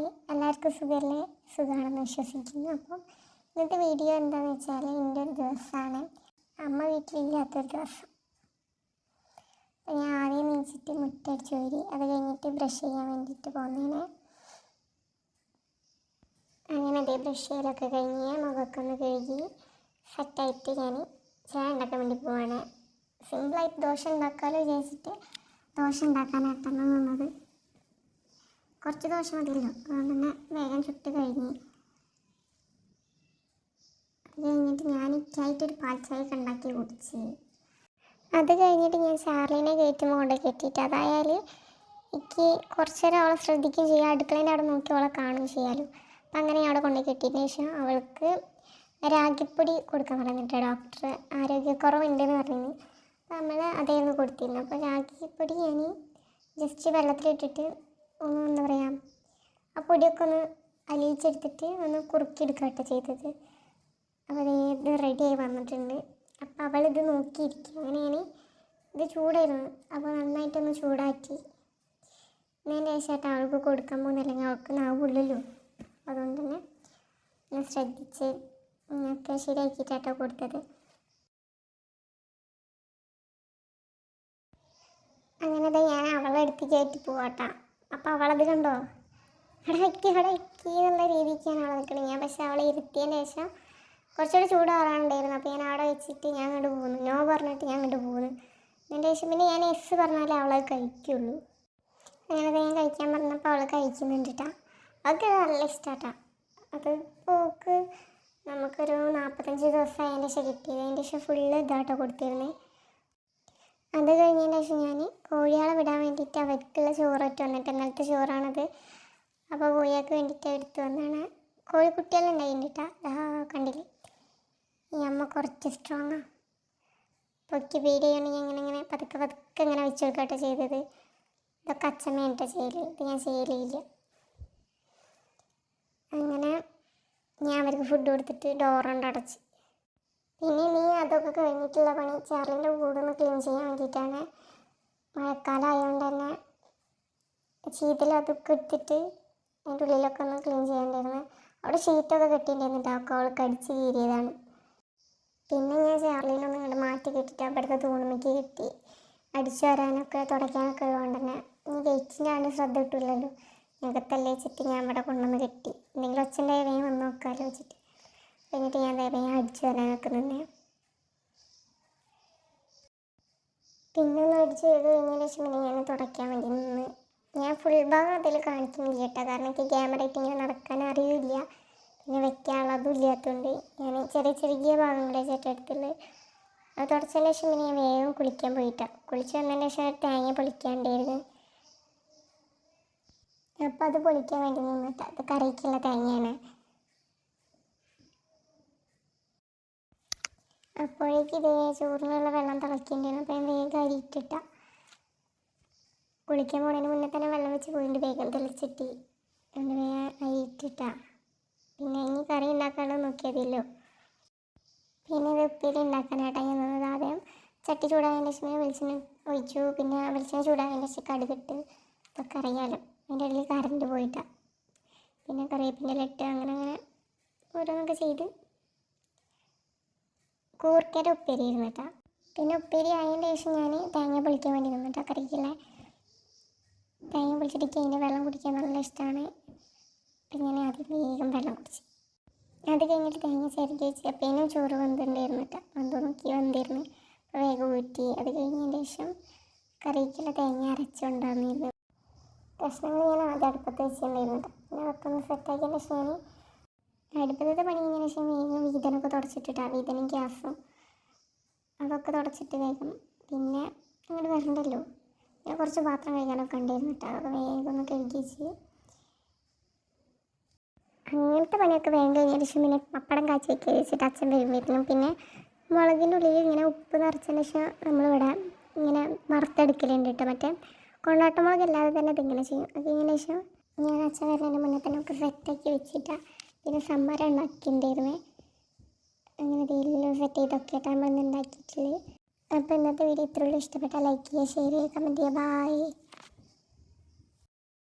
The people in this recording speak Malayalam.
ഹായ്, എല്ലാവർക്കും സുഖമല്ലേ? സുഖമാണെന്ന് വിശ്വസിക്കുന്നു. അപ്പോൾ ഇന്നത്തെ വീഡിയോ എന്താണെന്ന് വെച്ചാൽ എൻ്റെ ഒരു ദിവസമാണ്, അമ്മ വീട്ടിലില്ലാത്തൊരു ദിവസം. അപ്പോൾ ഞാൻ ആദ്യം നീച്ചിട്ട് മുറ്റടിച്ച് വരി, അത് കഴിഞ്ഞിട്ട് ബ്രഷ് ചെയ്യാൻ വേണ്ടിയിട്ട് പോകുന്നതിന്. അങ്ങനെ അതേ ബ്രഷ് ചെയ്യലൊക്കെ കഴിഞ്ഞ് മുഖമൊക്കെ ഒന്ന് കഴുകി സെറ്റായിട്ട് ഞാൻ ചായ ഉണ്ടാക്കാൻ വേണ്ടി പോവാണ്. സിമ്പിളായിട്ട് ദോശ ഉണ്ടാക്കാമല്ലോ വിചാരിച്ചിട്ട് ദോശ ഉണ്ടാക്കാനായിട്ടാണ് നിന്നത്. കുറച്ച് ദോശ മതിയല്ലോ, അതുകൊണ്ട് തന്നെ വേഗം ചുട്ട് കഴിഞ്ഞ് അത് കഴിഞ്ഞിട്ട് ഞാൻ ഇക്കായിട്ടൊരു പാൽ ചായയൊക്കെ ഉണ്ടാക്കി കുടിച്ച്. അത് കഴിഞ്ഞിട്ട് ഞാൻ ചാർലിനെ കയറ്റുമ്പോൾ കൊണ്ട് കെട്ടിയിട്ട്, അതായാൽ എനിക്ക് കുറച്ച് നേരം അവളെ ശ്രദ്ധിക്കുകയും ചെയ്യാം, അടുക്കളേൻ്റെ അവിടെ നോക്കി അവളെ കാണുകയും ചെയ്യാമല്ലോ. അപ്പം അങ്ങനെ അവിടെ കൊണ്ട് കെട്ടിയതിന് ശേഷം അവൾക്ക് രാഗിപ്പൊടി കൊടുക്കാൻ പറഞ്ഞിട്ട് ഡോക്ടർ ആരോഗ്യക്കുറവുണ്ടെന്ന് പറഞ്ഞു. അപ്പം നമ്മൾ അതേന്ന് കൊടുത്തിരുന്നു. അപ്പോൾ രാഗിപ്പൊടി ഞാൻ ജസ്റ്റ് വെള്ളത്തിലിട്ടിട്ട് എന്താ പറയുക, ആ പൊടിയൊക്കെ ഒന്ന് അലിയിച്ചെടുത്തിട്ട് ഒന്ന് കുറുക്കിയെടുക്കുകട്ടോ ചെയ്തത്. അപ്പോൾ ഇത് റെഡിയായി വന്നിട്ടുണ്ട്. അപ്പോൾ അവളിത് നോക്കിയിരിക്കും. അങ്ങനെയാണ്, ഇത് ചൂടായിരുന്നു. അപ്പോൾ നന്നായിട്ടൊന്ന് ചൂടാക്കി അതിൻ്റെ ശേഷമായിട്ട് അവൾക്ക് കൊടുക്കാൻ പോകുന്ന, അല്ലെങ്കിൽ അവൾക്ക് നാവുള്ളല്ലോ. അതുകൊണ്ട് തന്നെ ഒന്ന് ശ്രദ്ധിച്ച് ഒക്കെ ശരിയാക്കിയിട്ടാട്ടോ കൊടുത്തത്. അങ്ങനെ ഞാൻ അവളെ എടുത്ത് കയറ്റി പോവാട്ടാ. അപ്പോൾ അവളത് കണ്ടോ, അവിടെ വയ്ക്കി എന്നുള്ള രീതിക്കാണ് അവളെ നിൽക്കുന്നത്. ഞാൻ പക്ഷേ അവളെ ഇരുത്തിയതിന് ശേഷം കുറച്ചുകൂടി ചൂടാറാനുണ്ടായിരുന്നു. അപ്പോൾ ഞാൻ അവിടെ വെച്ചിട്ട് ഞാൻ അങ്ങോട്ട് പോകുന്നു, നോ പറഞ്ഞിട്ട് ഞാൻ അങ്ങോട്ട് പോകുന്നു. അതിൻ്റെ ശേഷം പിന്നെ ഞാൻ എസ് പറഞ്ഞാലേ അവളെ കഴിക്കുള്ളൂ. അങ്ങനെ ഞാൻ കഴിക്കാൻ പറഞ്ഞപ്പോൾ അവൾ കഴിക്കുന്നുണ്ട് കേട്ടോ. അവൾക്ക് നല്ല ഇഷ്ടമാട്ടാ. അത് പോക്ക് നമുക്കൊരു 45 ദിവസം അതിൻ്റെ ശേഷം കിട്ടിയത്. അതിൻ്റെ ശേഷം ഫുള്ള് ഇതാട്ടോ കൊടുത്തിരുന്നത്. അത് കഴിഞ്ഞതിന് ശേഷം ഞാൻ കോഴിയാളെ വിടാൻ വേണ്ടിയിട്ട് അവർക്കുള്ള ചോറിട്ട് വന്നിട്ട്, ഇന്നലത്തെ ചോറാണത്. അപ്പോൾ കോഴിയാൾക്ക് വേണ്ടിയിട്ട് എടുത്തു വന്നാണ്. കോഴിക്കുട്ടികളുണ്ടായിട്ടുണ്ട് കേട്ടോ, കണ്ടില്ലേ. ഈ അമ്മ കുറച്ച് സ്ട്രോങ്ങാണ്. പൊക്കി ഫീഡ് ചെയ്യണമെങ്കിൽ ഇങ്ങനെ പതുക്കെ ഇങ്ങനെ വെച്ച് കൊടുക്കട്ടെ ചെയ്തത്. ഇതൊക്കെ അച്ഛമ്മേട്ടോ ചെയ്യൽ, ഇത് ഞാൻ ചെയ്യലില്ല. അങ്ങനെ ഞാൻ അവർക്ക് ഫുഡ് കൊടുത്തിട്ട് ഡോറുണ്ട് അടച്ച്. പിന്നെ അതൊക്കെ കഴിഞ്ഞിട്ടുള്ള പണി ചാർലിൻ്റെ കൂടൊന്ന് ക്ലീൻ ചെയ്യാൻ വേണ്ടിയിട്ടാണ്. മഴക്കാലം ആയതുകൊണ്ട് തന്നെ ചീറ്റിൽ അതൊക്കെ എടുത്തിട്ട് അതിൻ്റെ ഉള്ളിലൊക്കെ ഒന്ന് ക്ലീൻ ചെയ്യേണ്ടിയിരുന്നു. അവിടെ ഷീറ്റൊക്കെ കെട്ടിയിട്ടുണ്ടായിരുന്നിട്ട് അവൾക്ക് അവൾ കടിച്ച് കീറിയതാണ്. പിന്നെ ഞാൻ ചാർലിനൊന്നും ഇങ്ങോട്ട് മാറ്റി കെട്ടിയിട്ട് അവിടുത്തെ തൂണുമ്മയ്ക്ക് കെട്ടി. അടിച്ചു വരാനൊക്കെ തുടയ്ക്കാനൊക്കെ ഉള്ളതുകൊണ്ട് തന്നെ ഇനി ഗേറ്റിൻ്റെ ആണ് ശ്രദ്ധ കിട്ടില്ലല്ലോ. ഞങ്ങൾക്കല്ലേ വെച്ചിട്ട് ഞാൻ ഇവിടെ കൊണ്ടുവന്ന് കെട്ടി. എന്തെങ്കിലും ഒച്ചൻ്റെ വേഗം വന്ന് നോക്കാമല്ലോ വെച്ചിട്ട്. എന്നിട്ട് ഞാൻ വേഗം അടിച്ചു വരാനൊക്കെ നിന്നേ. പിന്നെ ഒന്ന് അടിച്ച് ചെയ്ത് കഴിഞ്ഞതിന് ശേഷം പിന്നെ ഞാൻ തുടയ്ക്കാൻ വേണ്ടി നിന്ന്. ഞാൻ ഫുൾ ഭാഗം അതിൽ കാണിക്കുന്നില്ല കേട്ടോ, കാരണം എനിക്ക് ക്യാമറ ആയിട്ട് ഇങ്ങനെ നടക്കാൻ അറിയില്ല. പിന്നെ വെക്കാനുള്ളതും ഇല്ലാത്തതുകൊണ്ട് ഞാൻ ചെറിയ ഭാഗങ്ങളെ ചേട്ടെടുത്തുള്ളൂ. അത് തുടച്ചതിന് ശേഷം പിന്നെ ഞാൻ വേഗം കുളിക്കാൻ പോയിട്ടാണ്. കുളിച്ച് വന്നതിന് ശേഷം തേങ്ങ പൊളിക്കാണ്ടായിരുന്നു. അപ്പോൾ അത് പൊളിക്കാൻ വേണ്ടി നിന്നിട്ട്, അത് കറിക്കുള്ള തേങ്ങയാണ്. അപ്പോഴേക്ക് ഇതേ ചോറിനുള്ള വെള്ളം തിളയ്ക്കേണ്ടിയിരുന്നു. അപ്പോൾ ഞാൻ വേഗം അരിയിട്ടിട്ടാണ്. കുളിക്കാൻ പോകുന്നതിന് മുന്നേ തന്നെ വെള്ളം വെച്ച് പോയിട്ട് വേഗം തെളിച്ചിട്ട് വേഗം അരിയിട്ടിട്ടാണ്. പിന്നെ ഇനി കറി ഉണ്ടാക്കാനുള്ള നോക്കിയതില്ലോ. പിന്നെ ഇത് ഉപ്പേരി ഉണ്ടാക്കാനായിട്ടാണ് ഞാൻ നിന്നത്. ആദ്യം ചട്ടി ചൂടായതിൻ്റെ ശേഷം വെളിച്ചെണ്ണ ഒഴിച്ചു. പിന്നെ വെളിച്ചെണ്ണ ചൂടായതിൻ്റെ ശേഷം കടുകിട്ട്, ഇതൊക്കെ അറിയാമല്ലോ. അതിൻ്റെ ഇടയിൽ കറണ്ട് പോയിട്ടാണ്. പിന്നെ കറിവേപ്പിൻ്റെ ഇട്ട് അങ്ങനെ ഓരോന്നൊക്കെ ചെയ്ത് കൂർക്കയുടെ ഉപ്പേരി ഇരുന്നിട്ടാണ്. പിന്നെ ഉപ്പേരി ആയതിൻ്റെ ശേഷം ഞാൻ തേങ്ങ പൊളിക്കാൻ വേണ്ടി നിന്നിട്ടാണ്. കറിക്കുള്ള തേങ്ങ പൊളിച്ചിട്ട് അതിൻ്റെ വെള്ളം കുടിക്കാൻ നല്ല ഇഷ്ടമാണ്. അപ്പം ഞാൻ അതിൽ വേഗം വെള്ളം കുടിച്ച് അത് കഴിഞ്ഞിട്ട് തേങ്ങ ചേർത്ത് വെച്ച് അപ്പേനും ചോറ് വന്നിട്ടുണ്ടായിരുന്നു കേട്ടോ. വന്നു നോക്കി വന്നിരുന്നു. അപ്പോൾ വേഗം ഊറ്റി. അത് കഴിഞ്ഞതിന് ശേഷം കറിക്കുള്ള തേങ്ങ അരച്ചുകൊണ്ടായിരുന്നു. കഷ്ണങ്ങൾ ഞാൻ ആദ്യം അടുപ്പത്ത് വെച്ചിട്ടുണ്ടായിരുന്നു കേട്ടോ. പിന്നെ അതൊക്കെ ഒന്ന് സെറ്റാക്കിയതിന് ശേഷം ഞാൻ അടുപ്പത്തെ പണി കഴിഞ്ഞതിന് ശേഷം വേഗം വീതനൊക്കെ തുടച്ചിട്ടിട്ടാണ്. വീതനും ഗ്യാസും അതൊക്കെ തുടച്ചിട്ട് വേഗം പിന്നെ അങ്ങോട്ട് വരണ്ടല്ലോ. പിന്നെ കുറച്ച് പാത്രം കഴിക്കാനൊക്കെ ഉണ്ടായിരുന്നു കേട്ടോ. അതൊക്കെ വേഗം ഒന്ന് കഴുകി വെച്ച് അങ്ങനത്തെ പണിയൊക്കെ വേഗം കഴിഞ്ഞതിന് ശേഷം പിന്നെ പപ്പടം കാച്ചി വയ്ക്കുക വെച്ചിട്ട് അച്ഛൻ വരുമ്പോഴത്തേനും പിന്നെ മുളകിൻ്റെ ഉള്ളിൽ ഇങ്ങനെ ഉപ്പ് നിറച്ചതിന് ശേഷം നമ്മളിവിടെ ഇങ്ങനെ വറുത്തെടുക്കലുണ്ട് കേട്ടോ. മറ്റേ കൊണ്ടാട്ട മുളകല്ലാതെ തന്നെ അതിങ്ങനെ ചെയ്യും. അത് കഴിഞ്ഞതിന് ശേഷം ഞാൻ അച്ഛൻ വരുന്നതിന് മുന്നേ തന്നെ ഒക്കെ സെറ്റാക്കി വെച്ചിട്ടാണ്. പിന്നെ സംഭാരം ഉണ്ടാക്കിയിട്ടുണ്ടായിരുന്നേ. അങ്ങനെ ഇതെല്ലാം സെറ്റ് ചെയ്തൊക്കെ ആയിട്ടാണ് നമ്മൾ ഇന്ന് ഉണ്ടാക്കിയിട്ടുള്ളത്. അപ്പോൾ ഇന്നത്തെ വീഡിയോ ഇത്രയുള്ളൂ. ഇഷ്ടപ്പെട്ടാൽ ലൈക്ക് ചെയ്യുക, ഷെയർ ചെയ്യുക, കമൻറ്റ് ചെയ്യുക. ബൈ.